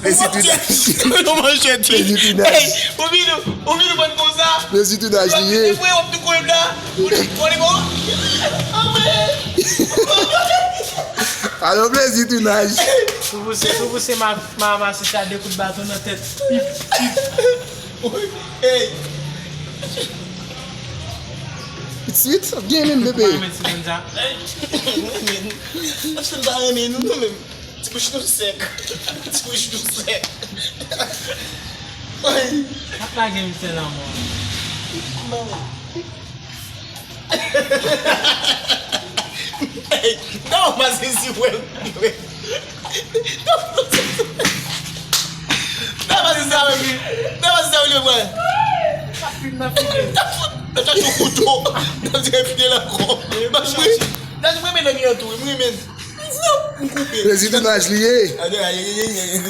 Plezi tounaj. Non manger ti. Plezi tounaj. Hey, ouvi nou bon kon ça. Plezi tounaj liye. Ou tu koy là. On est bon. Alors plezi tounaj. Pour vous, c'est ma masisi a des coups de bâton dans la tête. Hey. It's sweet. Bien même bébé. Acho que não dá nem não mesmo. Tipo, estou seco. Tipo, estou seco. Ai. Apague o seu namoro. Ei, não, mas esse ué. Não, mas esse aqui. Não, mas esse olho, mano. Eu já tô com dor. Não sei se é com. Mas não é melhor que eu tô, é muito. Plezi tounaj liye. Allez, allez, allez, allez.